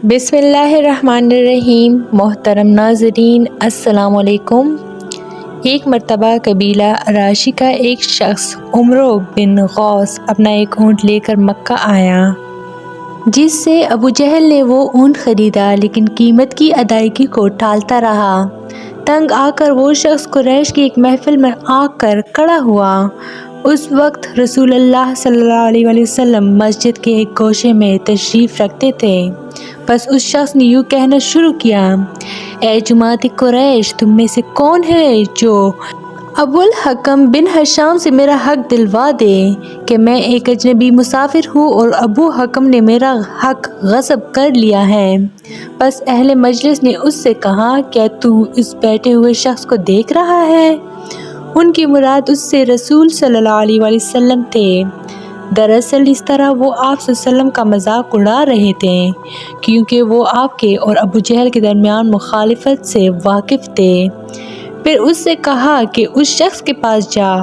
बिस्मिल्लाहिर्रहमानिर्रहीम। मोहतरम नाज़रीन, अस्सलाम वालेकुम। एक मर्तबा कबीला अराशी का एक शख्स उमरो बिन गौस अपना एक ऊँट लेकर मक्का आया, जिससे अबू जहल ने वो ऊँट ख़रीदा, लेकिन कीमत की अदायगी को टालता रहा। तंग आकर वो शख्स कुरैश की एक महफिल में आकर खड़ा हुआ। उस वक्त रसूलुल्लाह सल्लल्लाहु अलैहि वसल्लम मस्जिद के एक गोशे में तशरीफ़ रखते थे। बस उस शख्स ने यूँ कहना शुरू किया, ए जुमात कुरैश, तुम में से कौन है जो अबुल हकम बिन हशाम से मेरा हक दिलवा दे कि मैं एक अजनबी मुसाफिर हूँ और अबू हकम ने मेरा हक गस्ब कर लिया है। बस अहले मजलिस ने उससे कहा, क्या तू इस बैठे हुए शख्स को देख रहा है? उनकी मुराद उससे रसूल सल्लल्लाहु अलैहि वसल्लम थे। दरअसल इस तरह वो आप सल्लल्लाहु का मजाक उड़ा रहे थे, क्योंकि वो आपके और अबू जहल के दरमियान मुखालिफत से वाकिफ़ थे। फिर उससे कहा कि उस शख्स के पास जा,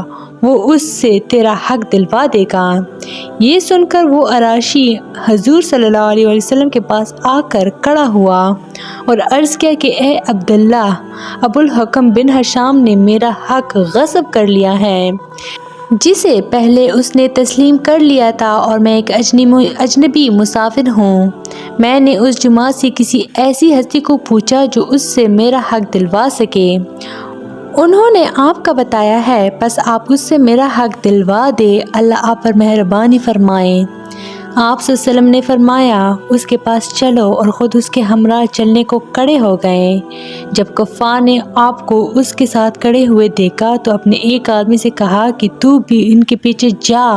वो उससे तेरा हक दिलवा देगा। ये सुनकर वो अराशी हजूर सल्लल्लाहु अलैहि वसल्लम के पास आकर खड़ा हुआ और अर्ज़ किया कि ए अब्दुल्ला, अबुल हकम बिन हशाम ने मेरा हक गस्ब कर लिया है, जिसे पहले उसने तस्लीम कर लिया था, और मैं एक अजनबी मुसाफिर हूँ। मैंने उस जुमा से किसी ऐसी हस्ती को पूछा जो उससे मेरा हक दिलवा सके। उन्होंने आपका बताया है, बस आप उससे मेरा हक दिलवा दे, अल्लाह आप पर मेहरबानी फरमाए। आप सल्लम ने फरमाया, उसके पास चलो, और ख़ुद उसके हमरा चलने को खड़े हो गए। जब कफ़ार ने आपको उसके साथ खड़े हुए देखा तो अपने एक आदमी से कहा कि तू भी इनके पीछे जा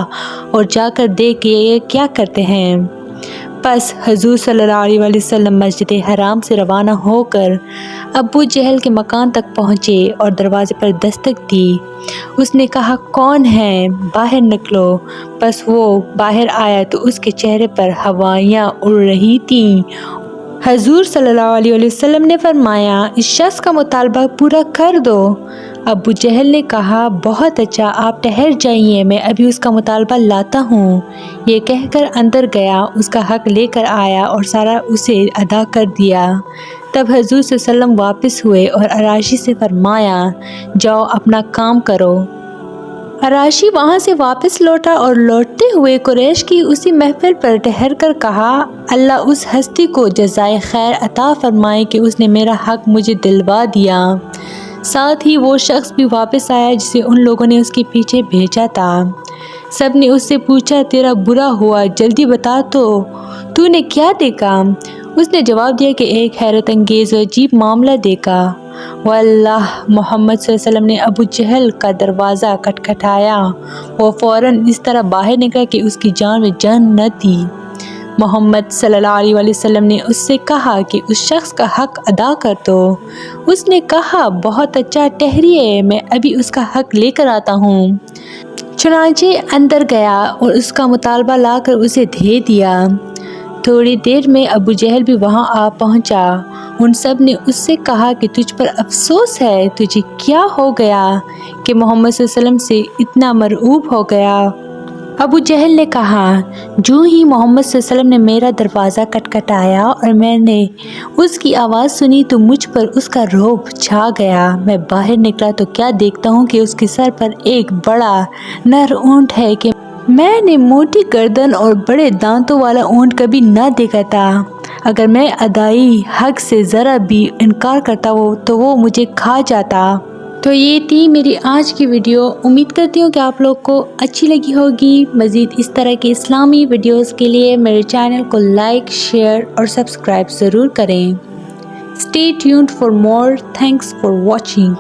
और जाकर देख कि ये क्या करते हैं। बस हजूर सल्लल्लाहु अलैहि वसल्लम मस्जिद हराम से रवाना होकर अबू जहल के मकान तक पहुँचे और दरवाज़े पर दस्तक दी। उसने कहा, कौन है? बाहर निकलो। बस वो बाहर आया तो उसके चेहरे पर हवाइयाँ उड़ रही थीं। हजूर सल्लल्लाहु अलैहि वसल्लम ने फरमाया, इस शख्स का मुतालबा पूरा कर दो। अबू जहल ने कहा, बहुत अच्छा, आप ठहर जाइए, मैं अभी उसका मुतालबा लाता हूँ। ये कहकर अंदर गया, उसका हक लेकर आया और सारा उसे अदा कर दिया। तब हजूर सल्लम वापस हुए और अराशी से फरमाया, जाओ अपना काम करो। अराशी वहाँ से वापस लौटा और लौटते हुए कुरैश की उसी महफिल पर ठहर कर कहा, अल्लाह उस हस्ती को जज़ाए खैर अता फरमाए कि उसने मेरा हक मुझे दिलवा दिया। साथ ही वो शख्स भी वापस आया जिसे उन लोगों ने उसके पीछे भेजा था। सब ने उससे पूछा, तेरा बुरा हुआ, जल्दी बता तो, तूने क्या देखा? उसने जवाब दिया कि एक हैरत अंगेज़ और अजीब मामला देखा। वल्लाह, मोहम्मद सल्लल्लाहु अलैहि वसल्लम ने अबू जहल का दरवाज़ा खटखटाया। वो फ़ौरन इस तरह बाहर निकला कि उसकी जान में जान न थी। मोहम्मद सल्लल्लाहु अलैहि वसल्लम ने उससे कहा कि उस शख्स का हक अदा कर दो। उसने कहा, बहुत अच्छा, ठहरिए, मैं अभी उसका हक लेकर आता हूँ। चुनांचे अंदर गया और उसका मुतालबा लाकर उसे दे दिया। थोड़ी देर में अबू जहल भी वहाँ आ पहुँचा। उन सब ने उससे कहा कि तुझ पर अफसोस है, तुझे क्या हो गया कि मोहम्मद सल्लल्लाहु अलैहि वसल्लम से इतना मरऊब हो गया? अबू जहल ने कहा, जो ही मोहम्मद सल्लल्लाहु अलैहि वसल्लम ने मेरा दरवाज़ा खटखटाया और मैंने उसकी आवाज़ सुनी तो मुझ पर उसका रौब छा गया। मैं बाहर निकला तो क्या देखता हूँ कि उसके सर पर एक बड़ा नर ऊँट है कि मैंने मोटी गर्दन और बड़े दांतों वाला ऊँट कभी न देखा था। अगर मैं अदाई हक से ज़रा भी इनकार करता तो वो मुझे खा जाता। तो ये थी मेरी आज की वीडियो। उम्मीद करती हूँ कि आप लोग को अच्छी लगी होगी। मज़ीद इस तरह के इस्लामी वीडियोस के लिए मेरे चैनल को लाइक, शेयर और सब्सक्राइब ज़रूर करें। Stay tuned for more. Thanks for watching.